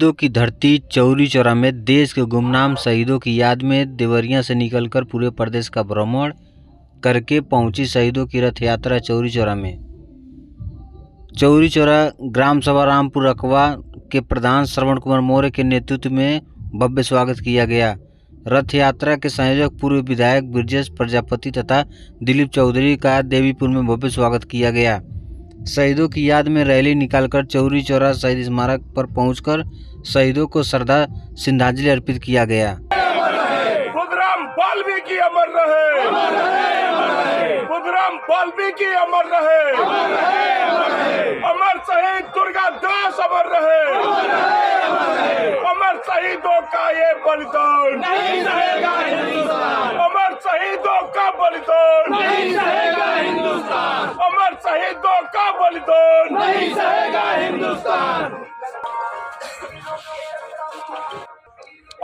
शहीदों की धरती चौरी चौरा में देश के गुमनाम शहीदों की याद में देवरिया से निकलकर पूरे प्रदेश का भ्रमण करके पहुंची शहीदों की रथ यात्रा चौरी चौरा में। चौरी चौरा ग्राम सभा रामपुर रकवा के प्रधान श्रवण कुमार मौर्य के नेतृत्व में भव्य स्वागत किया गया। रथ यात्रा के संयोजक पूर्व विधायक ब्रजेश प्रजापति तथा दिलीप चौधरी का देवीपुर में भव्य स्वागत किया गया। शहीदों की याद में रैली निकालकर चौरी चौरा शहीद स्मारक पर पहुंचकर शहीदों को श्रद्धा श्रद्धांजलि अर्पित किया गया। बुद्धराम वाल्मीकि अमर रहे, बुद्धराम वाल्मीकि अमर रहे, अमर शहीद दुर्गा दास अमर रहे, अमर शहीदों का ये बलिदान नहीं सहेगा हिंदुस्तान, अमर शहीदों का बलिदान नहीं सहेगा हिंदुस्तान, अमर शहीदों का बलिदान नहीं सहेगा हिंदुस्तान,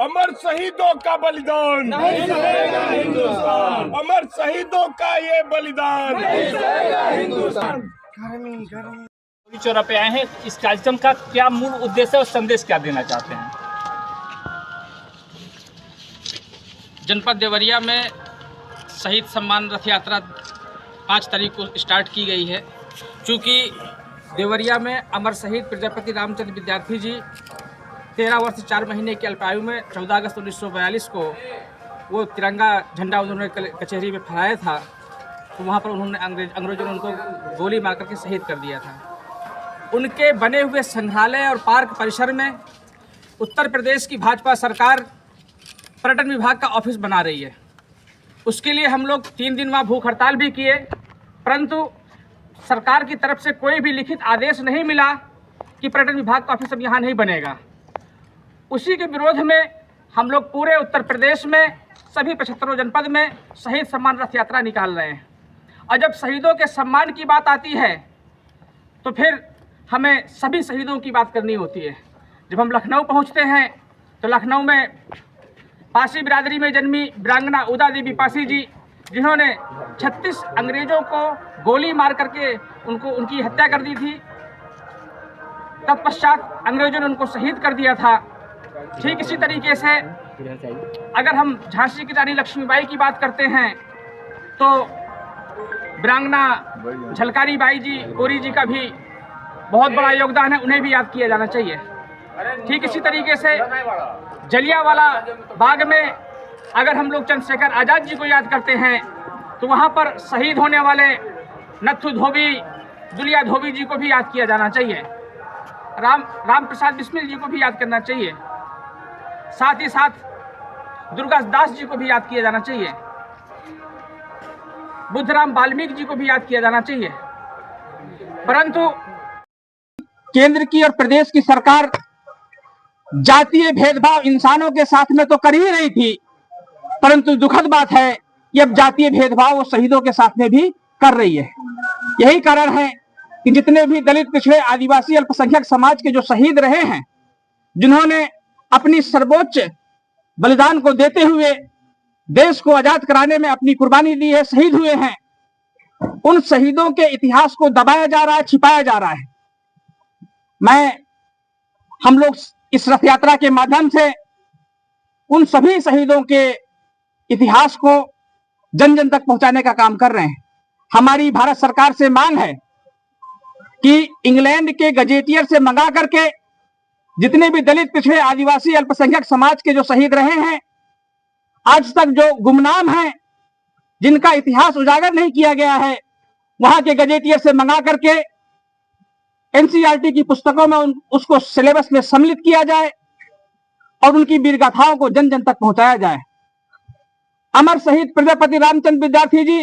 अमर शहीदों का बलिदान नहीं सहेगा हिंदुस्तान, अमर शहीदों का ये बलिदान नहीं सहेगा हिंदुस्तान। चौरी चौरा पे आए हैं, इस कार्यक्रम का क्या मूल उद्देश्य और संदेश क्या देना चाहते हैं? जनपद देवरिया में शहीद सम्मान रथ यात्रा 5 तारीख को स्टार्ट की गई है। चूँकि देवरिया में अमर शहीद प्रजापति रामचंद्र विद्यार्थी जी 13 वर्ष 4 महीने की अल्पायु में 14 अगस्त 1942 को वो तिरंगा झंडा उन्होंने कचहरी में फहराया था, तो वहाँ पर उन्होंने अंग्रेजों ने उनको गोली मार करके शहीद कर दिया था। उनके बने हुए संग्रहालय और पार्क परिसर में उत्तर प्रदेश की भाजपा सरकार पर्यटन विभाग का ऑफिस बना रही है। उसके लिए हम लोग 3 दिन वहाँ भूख हड़ताल भी किए, परंतु सरकार की तरफ से कोई भी लिखित आदेश नहीं मिला कि पर्यटन विभाग का ऑफिस अब यहाँ नहीं बनेगा। उसी के विरोध में हम लोग पूरे उत्तर प्रदेश में सभी 75 जनपद में शहीद सम्मान रथ यात्रा निकाल रहे हैं। और जब शहीदों के सम्मान की बात आती है तो फिर हमें सभी शहीदों की बात करनी होती है। जब हम लखनऊ पहुंचते हैं तो लखनऊ में पासी बिरादरी में जन्मी वीरांगना उदा देवी पासी जी, जिन्होंने 36 अंग्रेजों को गोली मार करके उनकी हत्या कर दी थी, तत्पश्चात अंग्रेजों ने उनको शहीद कर दिया था। ठीक इसी तरीके से अगर हम झांसी की रानी लक्ष्मीबाई की बात करते हैं तो वीरांगना झलकारी बाई जी कोरी जी का भी बहुत बड़ा योगदान है, उन्हें भी याद किया जाना चाहिए। ठीक इसी तरीके से जलियांवाला बाग में अगर हम लोग चंद्रशेखर आज़ाद जी को याद करते हैं तो वहाँ पर शहीद होने वाले नथु धोबी, दुलिया धोबी जी को भी याद किया जाना चाहिए। राम प्रसाद बिस्मिल जी को भी याद करना चाहिए। साथ ही साथ दुर्गा दास जी को भी याद किया जाना चाहिए। बुद्धराम वाल्मीकि जी को भी याद किया जाना चाहिए। परंतु केंद्र की और प्रदेश की सरकार जातीय भेदभाव इंसानों के साथ में तो कर ही रही थी, परंतु दुखद बात है कि अब जातीय भेदभाव वो शहीदों के साथ में भी कर रही है। यही कारण है कि जितने भी दलित, पिछड़े, आदिवासी, अल्पसंख्यक समाज के जो शहीद रहे हैं, जिन्होंने अपनी सर्वोच्च बलिदान को देते हुए देश को आजाद कराने में अपनी कुर्बानी दी है, शहीद हुए हैं, उन शहीदों के इतिहास को दबाया जा रहा है, छिपाया जा रहा है। हम लोग इस रथ यात्रा के माध्यम से उन सभी शहीदों के इतिहास को जन जन तक पहुंचाने का काम कर रहे हैं। हमारी भारत सरकार से मांग है कि इंग्लैंड के गजेटियर से मंगा करके जितने भी दलित, पिछड़े, आदिवासी, अल्पसंख्यक समाज के जो शहीद रहे हैं, आज तक जो गुमनाम हैं, जिनका इतिहास उजागर नहीं किया गया है, वहां के गजेटियर से मंगा करके एनसीईआरटी की पुस्तकों में उसको सिलेबस में सम्मिलित किया जाए और उनकी वीर गाथाओं को जन जन तक पहुंचाया जाए। अमर शहीद प्रजापति रामचंद्र विद्यार्थी जी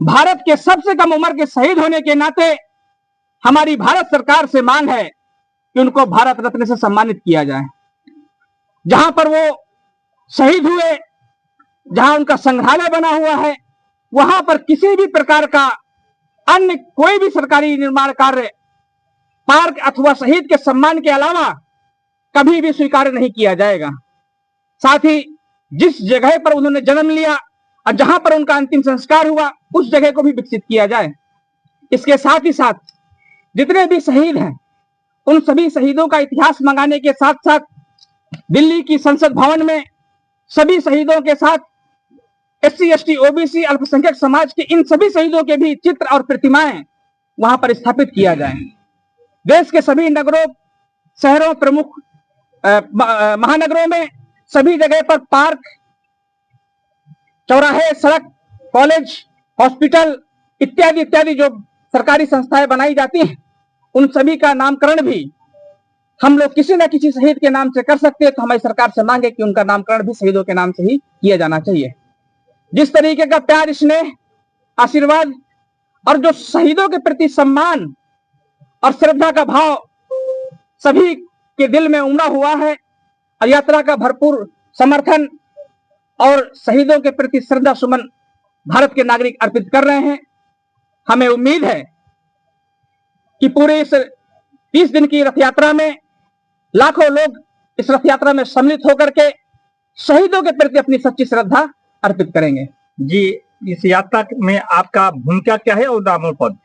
भारत के सबसे कम उम्र के शहीद होने के नाते हमारी भारत सरकार से मांग है कि उनको भारत रत्न से सम्मानित किया जाए। जहां पर वो शहीद हुए, जहां उनका संग्रहालय बना हुआ है, वहां पर किसी भी प्रकार का अन्य कोई भी सरकारी निर्माण कार्य पार्क अथवा शहीद के सम्मान के अलावा कभी भी स्वीकार नहीं किया जाएगा। साथ ही जिस जगह पर उन्होंने जन्म लिया और जहां पर उनका अंतिम संस्कार हुआ, उस जगह को भी विकसित किया जाए। इसके साथ ही साथ जितने भी शहीद हैं उन सभी शहीदों का इतिहास मंगाने के साथ साथ दिल्ली की संसद भवन में सभी शहीदों के साथ SC ST OBC अल्पसंख्यक समाज के इन सभी शहीदों के भी चित्र और प्रतिमाएं वहां पर स्थापित किया जाए। देश के सभी नगरों, शहरों, प्रमुख महानगरों में सभी जगह पर पार्क, चौराहे, सड़क, कॉलेज, हॉस्पिटल इत्यादि इत्यादि जो सरकारी संस्थाएं बनाई जाती हैं, उन सभी का नामकरण भी हम लोग किसी न किसी शहीद के नाम से कर सकते हैं। तो हमारी सरकार से मांगे कि उनका नामकरण भी शहीदों के नाम से ही किया जाना चाहिए। जिस तरीके का प्यार, स्नेह, आशीर्वाद और जो शहीदों के प्रति सम्मान और श्रद्धा का भाव सभी के दिल में उमड़ा हुआ है और यात्रा का भरपूर समर्थन और शहीदों के प्रति श्रद्धा सुमन भारत के नागरिक अर्पित कर रहे हैं। हमें उम्मीद है कि पूरे इस 30 दिन की रथ यात्रा में लाखों लोग इस रथ यात्रा में सम्मिलित होकर के शहीदों के प्रति अपनी सच्ची श्रद्धा अर्पित करेंगे। जी, इस यात्रा में आपका भूमिका क्या है और दामों पद?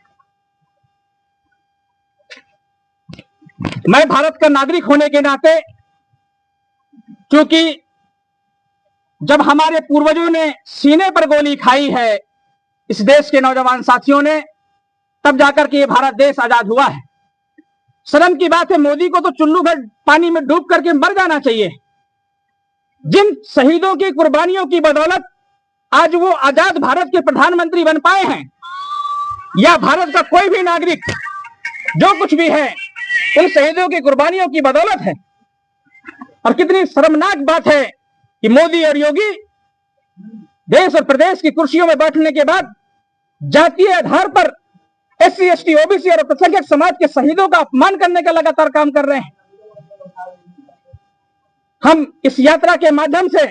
मैं भारत का नागरिक होने के नाते, क्योंकि जब हमारे पूर्वजों ने सीने पर गोली खाई है इस देश के नौजवान साथियों ने, तब जाकर के ये भारत देश आजाद हुआ है। शर्म की बात है, मोदी को तो चुल्लू भर पानी में डूब करके मर जाना चाहिए। जिन शहीदों की कुर्बानियों की बदौलत आज वो आजाद भारत के प्रधानमंत्री बन पाए हैं, या भारत का कोई भी नागरिक जो कुछ भी है उन शहीदों की कुर्बानियों की बदौलत है। और कितनी शर्मनाक बात है कि मोदी और योगी देश और प्रदेश की कुर्सियों में बैठने के बाद जातीय आधार पर SC ST OBC और अल्पसंख्यक समाज के शहीदों का अपमान करने का लगातार काम कर रहे हैं। हम इस यात्रा के माध्यम से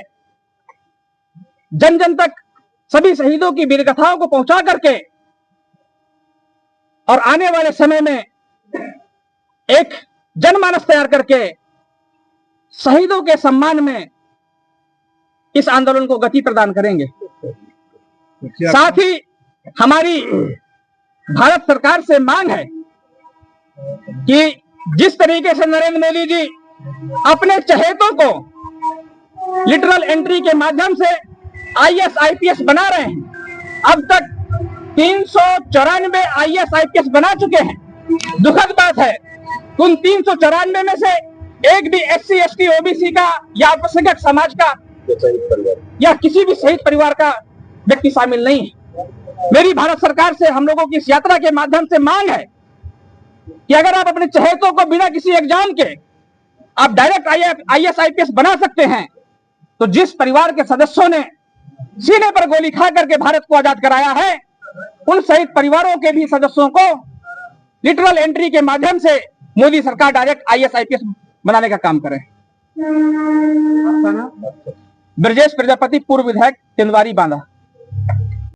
जन जन तक सभी शहीदों की वीर गाथाओं को पहुंचा करके और आने वाले समय में एक जनमानस तैयार करके शहीदों के सम्मान में इस आंदोलन को गति प्रदान करेंगे। साथ ही हमारी भारत सरकार से मांग है कि जिस तरीके से नरेंद्र मोदी जी अपने चहेतों को लिटरल एंट्री के माध्यम से IAS IPS बना रहे हैं, अब तक 394 IAS IPS बना चुके हैं। दुखद बात है, उन 394 में से एक भी SC ST OBC का या अल्पसंख्यक समाज का या किसी भी शहीद परिवार का व्यक्ति शामिल नहीं है। मेरी भारत सरकार से हम लोगों की इस यात्रा के माध्यम से मांग है कि अगर आप अपने चहेतों को बिना किसी एग्जाम के आप डायरेक्ट IAS IPS बना सकते हैं, तो जिस परिवार के सदस्यों ने सीने पर गोली खा करके भारत को आजाद कराया है, उन शहीद परिवारों के भी सदस्यों को लिटरल एंट्री के माध्यम से मोदी सरकार डायरेक्ट IAS IPS बनाने का काम करे। ब्रजेश प्रजापति, पूर्व विधायक, तेंदुआरी बांदा।